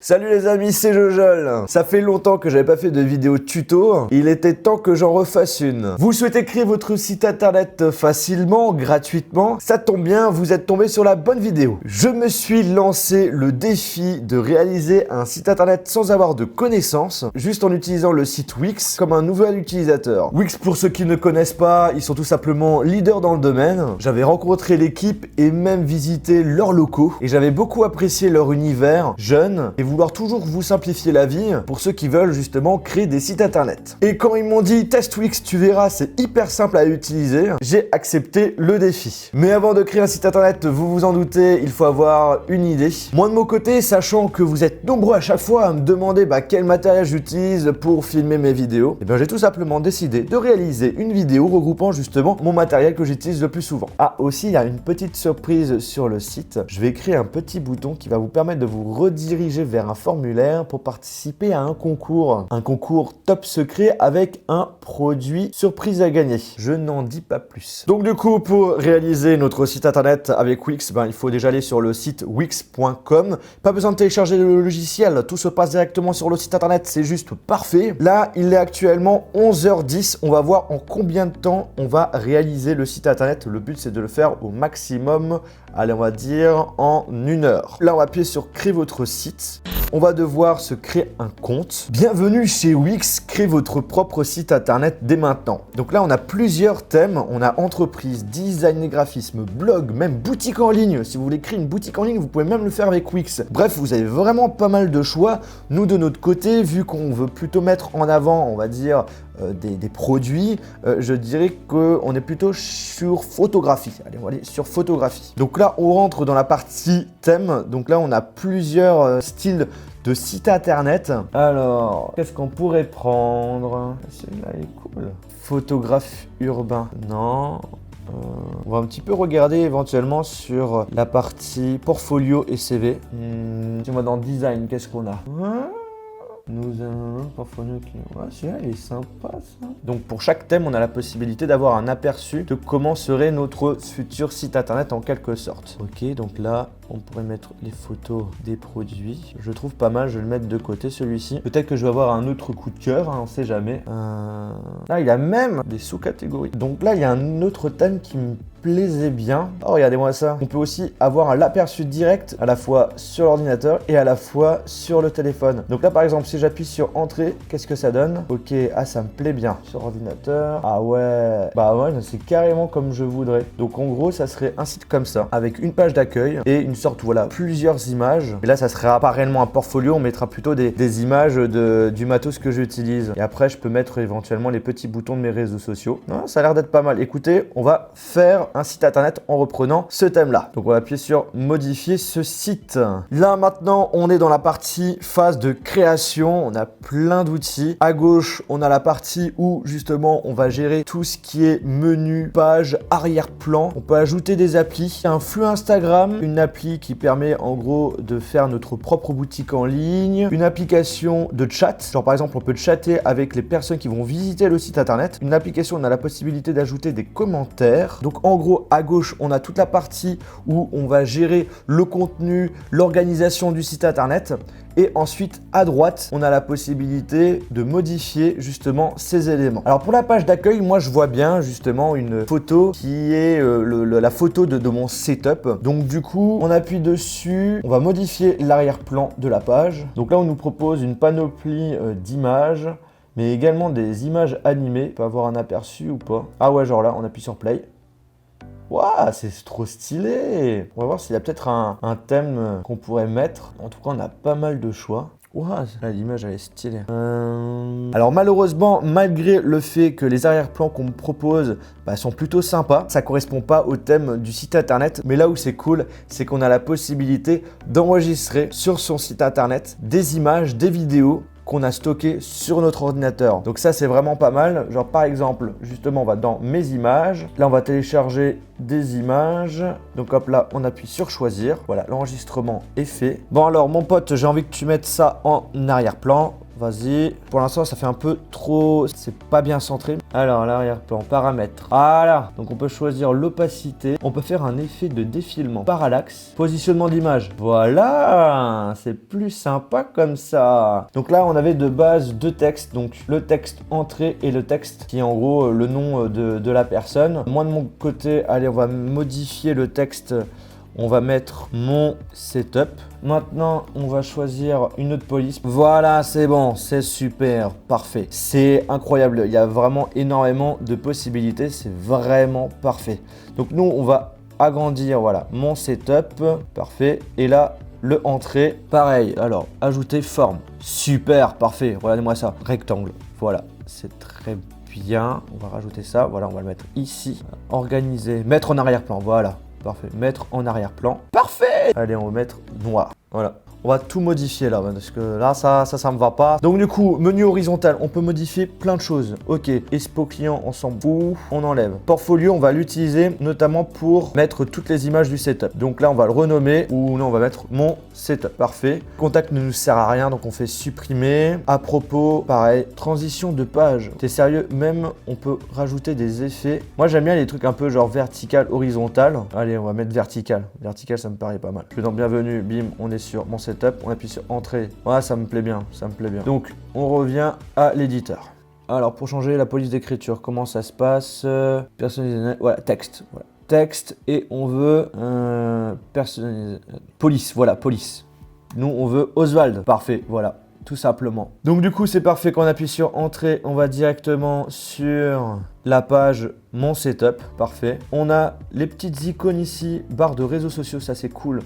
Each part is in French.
Salut les amis, c'est Jojol. Ça fait longtemps que j'avais pas fait de vidéo tuto, il était temps que j'en refasse une. Vous souhaitez créer votre site internet facilement, gratuitement? Ça tombe bien, vous êtes tombé sur la bonne vidéo. Je me suis lancé le défi de réaliser un site internet sans avoir de connaissances, juste en utilisant le site Wix comme un nouvel utilisateur. Wix, pour ceux qui ne connaissent pas, ils sont tout simplement leaders dans le domaine. J'avais rencontré l'équipe et même visité leurs locaux et j'avais beaucoup apprécié leur univers jeune et vouloir toujours vous simplifier la vie pour ceux qui veulent justement créer des sites internet. Et quand ils m'ont dit teste Wix, tu verras, c'est hyper simple à utiliser, j'ai accepté le défi. Mais avant de créer un site internet, vous vous en doutez, il faut avoir une idée. Moi de mon côté, sachant que vous êtes nombreux à chaque fois à me demander quel matériel j'utilise pour filmer mes vidéos, j'ai tout simplement décidé de réaliser une vidéo regroupant justement mon matériel que j'utilise le plus souvent. Ah, aussi, il y a une petite surprise sur le site. Je vais créer un petit bouton qui va vous permettre de vous rediriger vers un formulaire pour participer à un concours top secret avec un produit surprise à gagner. Je n'en dis pas plus. Donc du coup, pour réaliser notre site internet avec Wix, il faut déjà aller sur le site wix.com. Pas besoin de télécharger le logiciel, tout se passe directement sur le site internet, c'est juste parfait. Là, il est actuellement 11h10, on va voir en combien de temps on va réaliser le site internet. Le but, c'est de le faire au maximum, allez, on va dire en 1 heure. Là, on va appuyer sur créer votre site. On va devoir se créer un compte. Bienvenue chez Wix, créez votre propre site internet dès maintenant. Donc là, on a plusieurs thèmes. On a entreprise, design et graphisme, blog, même boutique en ligne. Si vous voulez créer une boutique en ligne, vous pouvez même le faire avec Wix. Bref, vous avez vraiment pas mal de choix. Nous, de notre côté, vu qu'on veut plutôt mettre en avant, on va dire, des produits, je dirais qu'on est plutôt sur photographie. Allez, on va aller sur photographie. Donc là, on rentre dans la partie thème. Donc là, on a plusieurs styles de site internet. Alors, qu'est-ce qu'on pourrait prendre? Celui-là est cool. Photographe urbain, non. On va un petit peu regarder éventuellement sur la partie portfolio et CV. Si on va dans design, qu'est-ce qu'on a? Nous avons un portfolio qui... Ouais, celui-là, il est sympa, ça. Donc, pour chaque thème, on a la possibilité d'avoir un aperçu de comment serait notre futur site internet en quelque sorte. Ok, donc là, on pourrait mettre les photos des produits. Je trouve pas mal, je vais le mettre de côté, celui-ci. Peut-être que je vais avoir un autre coup de cœur, on sait jamais. Là, il a même des sous-catégories. Donc là, il y a un autre thème qui me plaisait bien. Oh, regardez-moi ça. On peut aussi avoir l'aperçu direct à la fois sur l'ordinateur et à la fois sur le téléphone. Donc là, par exemple, si j'appuie sur entrée, qu'est-ce que ça donne? Ok, ah, ça me plaît bien. Sur ordinateur, ah ouais. Bah ouais, c'est carrément comme je voudrais. Donc en gros, ça serait un site comme ça, avec une page d'accueil et une sorte, voilà, plusieurs images. Et là, ça sera pas réellement un portfolio, on mettra plutôt des images du matos que j'utilise. Et après, je peux mettre éventuellement les petits boutons de mes réseaux sociaux. Ah, ça a l'air d'être pas mal. Écoutez, on va faire un site internet en reprenant ce thème-là. Donc, on va appuyer sur modifier ce site. Là, maintenant, on est dans la partie phase de création. On a plein d'outils. À gauche, on a la partie où, justement, on va gérer tout ce qui est menu, page, arrière-plan. On peut ajouter des applis. Un flux Instagram, une appli qui permet, en gros, de faire notre propre boutique en ligne. Une application de chat. Genre, par exemple, on peut chatter avec les personnes qui vont visiter le site internet. Une application, on a la possibilité d'ajouter des commentaires. Donc, en gros, à gauche, on a toute la partie où on va gérer le contenu, l'organisation du site internet. Et ensuite, à droite, on a la possibilité de modifier justement ces éléments. Alors, pour la page d'accueil, moi, je vois bien justement une photo qui est la photo de mon setup. Donc, du coup, on appuie dessus. On va modifier l'arrière-plan de la page. Donc là, on nous propose une panoplie d'images, mais également des images animées. On peut avoir un aperçu ou pas. Ah ouais, genre là, on appuie sur play. Waouh, c'est trop stylé! On va voir s'il y a peut-être un thème qu'on pourrait mettre. En tout cas, on a pas mal de choix. Waouh, l'image elle est stylée. Alors malheureusement, malgré le fait que les arrière-plans qu'on me propose sont plutôt sympas, ça correspond pas au thème du site internet. Mais là où c'est cool, c'est qu'on a la possibilité d'enregistrer sur son site internet des images, des vidéos qu'on a stocké sur notre ordinateur. Donc ça, c'est vraiment pas mal. Genre par exemple, justement, on va dans mes images. Là, on va télécharger des images. Donc hop là, on appuie sur choisir. Voilà, l'enregistrement est fait. Bon alors, mon pote, j'ai envie que tu mettes ça en arrière-plan. vas-y. Pour l'instant, ça fait un peu trop... C'est pas bien centré. Alors, l'arrière-plan, paramètres. Voilà. Donc, on peut choisir l'opacité. On peut faire un effet de défilement. Parallaxe. Positionnement d'image. Voilà. C'est plus sympa comme ça. Donc là, on avait de base deux textes. Donc, le texte entrée et le texte qui est en gros le nom de la personne. Moi, de mon côté, allez, on va modifier le texte. On va mettre mon setup. Maintenant, on va choisir une autre police. Voilà, c'est bon, c'est super, parfait. C'est incroyable, il y a vraiment énormément de possibilités, c'est vraiment parfait. Donc nous, on va agrandir, voilà, mon setup, parfait. Et là, le entrée, pareil. Alors, ajouter forme, super, parfait. Regardez-moi ça, rectangle, voilà, c'est très bien. On va rajouter ça, voilà, on va le mettre ici. Organiser, mettre en arrière-plan, voilà. Parfait, mettre en arrière-plan. Parfait. Allez, on va mettre noir. Voilà. On va tout modifier là, parce que là, ça me va pas. Donc du coup, menu horizontal, on peut modifier plein de choses. Ok, Expo client, on s'en fout, on enlève. Portfolio, on va l'utiliser notamment pour mettre toutes les images du setup. Donc là, on va le renommer, ou non, on va mettre mon setup. Parfait. Contact ne nous sert à rien, donc on fait supprimer. À propos, pareil, transition de page. T'es sérieux? Même, on peut rajouter des effets. Moi, j'aime bien les trucs un peu genre vertical, horizontal. Allez, on va mettre vertical. Vertical, ça me paraît pas mal. Je suis dans bienvenue, bim, on est sur mon setup, on appuie sur entrée. Voilà, ça me plaît bien, ça me plaît bien. Donc, on revient à l'éditeur. Alors, pour changer la police d'écriture, comment ça se passe? Personnaliser, voilà, texte. Voilà. Texte, et on veut personnaliser. Police, voilà, police. Nous, on veut Oswald. Parfait, voilà. Tout simplement. Donc du coup, c'est parfait. Quand on appuie sur entrée, on va directement sur la page mon setup. Parfait. On a les petites icônes ici, barre de réseaux sociaux, ça c'est cool.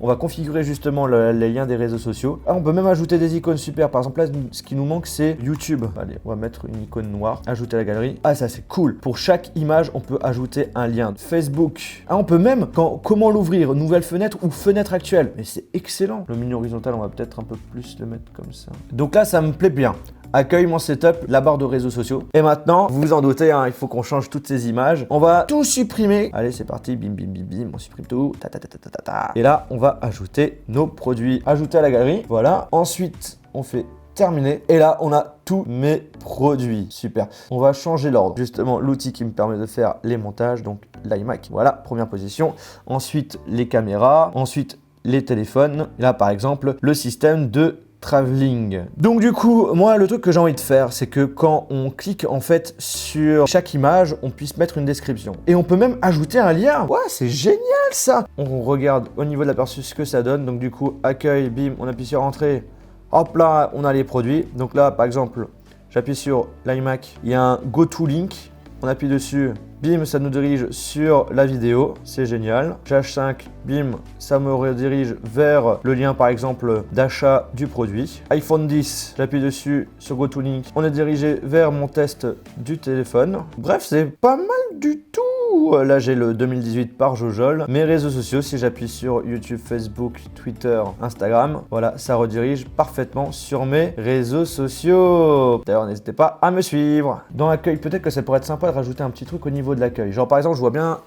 On va configurer justement les liens des réseaux sociaux. Ah, on peut même ajouter des icônes super. Par exemple, là, ce qui nous manque, c'est YouTube. Allez, on va mettre une icône noire. Ajouter à la galerie. Ah, ça, c'est cool. Pour chaque image, on peut ajouter un lien. Facebook. Ah, on peut même, comment l'ouvrir? Nouvelle fenêtre ou fenêtre actuelle. Mais c'est excellent. Le menu horizontal, on va peut-être un peu plus le mettre comme ça. Donc là, ça me plaît bien. Accueil, mon setup, la barre de réseaux sociaux. Et maintenant, vous vous en doutez, hein, il faut qu'on change toutes ces images. On va tout supprimer. Allez, c'est parti. Bim, bim, bim, bim. On supprime tout. Ta, ta, ta, ta, ta, ta. Et là, on va ajouter nos produits. Ajouter à la galerie. Voilà. Ensuite, on fait terminer. Et là, on a tous mes produits. Super. On va changer l'ordre. Justement, l'outil qui me permet de faire les montages. Donc, l'iMac. Voilà, première position. Ensuite, les caméras. Ensuite, les téléphones. Et là, par exemple, le système de travelling. Donc du coup, moi le truc que j'ai envie de faire, c'est que quand on clique en fait sur chaque image, on puisse mettre une description. Et on peut même ajouter un lien. Ouais, c'est génial ça. On regarde au niveau de l'aperçu ce que ça donne. Donc du coup, accueil, bim, on appuie sur entrée. Hop là, on a les produits. Donc là, par exemple, j'appuie sur l'iMac. Il y a un go to link. On appuie dessus, bim, ça nous dirige sur la vidéo, c'est génial. H5, bim, ça me redirige vers le lien par exemple d'achat du produit. iPhone 10, j'appuie dessus sur Go to Link, on est dirigé vers mon test du téléphone. Bref, c'est pas mal du tout. Là, j'ai le 2018 par Jojol. Mes réseaux sociaux, si j'appuie sur YouTube, Facebook, Twitter, Instagram, voilà, ça redirige parfaitement sur mes réseaux sociaux. D'ailleurs, n'hésitez pas à me suivre. Dans l'accueil, peut-être que ça pourrait être sympa de rajouter un petit truc au niveau de l'accueil. Genre, par exemple, je vois bien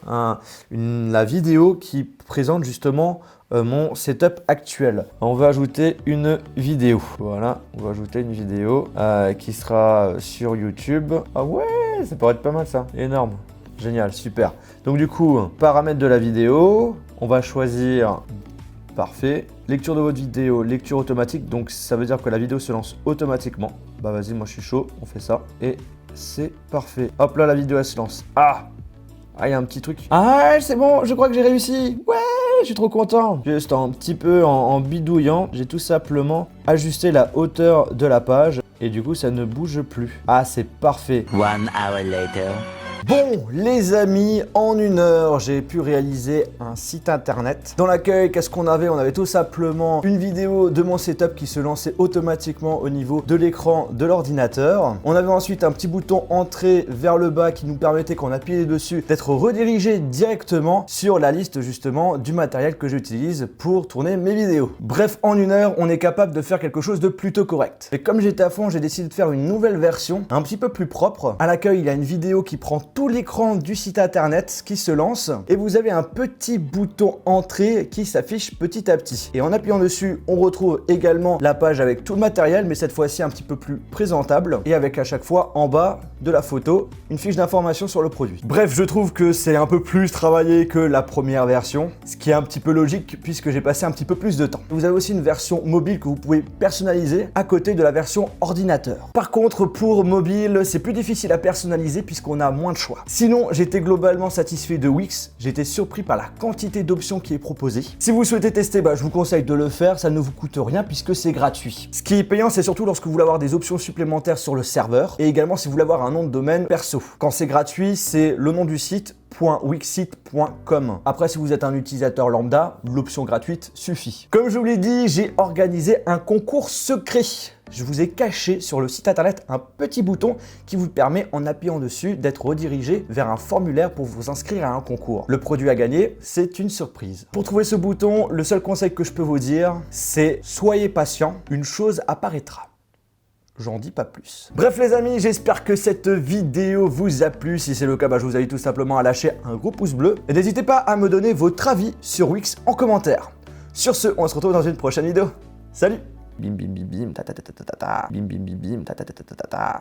la vidéo qui présente justement mon setup actuel. On va ajouter une vidéo. Voilà, on va ajouter une vidéo qui sera sur YouTube. Ah ouais, ça pourrait être pas mal ça. Énorme. Génial, super. Donc du coup, paramètres de la vidéo, on va choisir, parfait. Lecture de votre vidéo, lecture automatique, donc ça veut dire que la vidéo se lance automatiquement. Bah vas-y, moi je suis chaud, on fait ça. Et c'est parfait. Hop là, la vidéo elle se lance. Ah, il y a un petit truc. Ah, c'est bon, je crois que j'ai réussi. Ouais, je suis trop content. Juste un petit peu en bidouillant, j'ai tout simplement ajusté la hauteur de la page. Et du coup, ça ne bouge plus. Ah, c'est parfait. 1 hour later. Bon, les amis, en 1 heure, j'ai pu réaliser un site internet. Dans l'accueil, qu'est-ce qu'on avait? On avait tout simplement une vidéo de mon setup qui se lançait automatiquement au niveau de l'écran de l'ordinateur. On avait ensuite un petit bouton entrée vers le bas qui nous permettait, quand on appuyait dessus, d'être redirigé directement sur la liste justement du matériel que j'utilise pour tourner mes vidéos. Bref, en 1 heure, on est capable de faire quelque chose de plutôt correct. Et comme j'étais à fond, j'ai décidé de faire une nouvelle version, un petit peu plus propre. À l'accueil, il y a une vidéo qui prend tout l'écran du site internet qui se lance et vous avez un petit bouton entrée qui s'affiche petit à petit. Et en appuyant dessus, on retrouve également la page avec tout le matériel, mais cette fois-ci un petit peu plus présentable et avec à chaque fois en bas de la photo une fiche d'information sur le produit. Bref, je trouve que c'est un peu plus travaillé que la première version, ce qui est un petit peu logique puisque j'ai passé un petit peu plus de temps. Vous avez aussi une version mobile que vous pouvez personnaliser à côté de la version ordinateur. Par contre, pour mobile, c'est plus difficile à personnaliser puisqu'on a moins de choix. Sinon, j'étais globalement satisfait de Wix. J'étais surpris par la quantité d'options qui est proposée. Si vous souhaitez tester, je vous conseille de le faire. Ça ne vous coûte rien puisque c'est gratuit. Ce qui est payant, c'est surtout lorsque vous voulez avoir des options supplémentaires sur le serveur et également si vous voulez avoir un nom de domaine perso. Quand c'est gratuit, c'est le nom du site .wixsite.com. Après, si vous êtes un utilisateur lambda, l'option gratuite suffit. Comme je vous l'ai dit, j'ai organisé un concours secret. Je vous ai caché sur le site internet un petit bouton qui vous permet, en appuyant dessus, d'être redirigé vers un formulaire pour vous inscrire à un concours. Le produit à gagner, c'est une surprise. Pour trouver ce bouton, le seul conseil que je peux vous dire, c'est soyez patient, une chose apparaîtra. J'en dis pas plus. Bref les amis, j'espère que cette vidéo vous a plu. Si c'est le cas, je vous invite tout simplement à lâcher un gros pouce bleu. Et n'hésitez pas à me donner votre avis sur Wix en commentaire. Sur ce, on se retrouve dans une prochaine vidéo. Salut! Bim bim bim bim ta ta ta ta ta ta. Bim bim bim bim ta ta ta ta ta ta.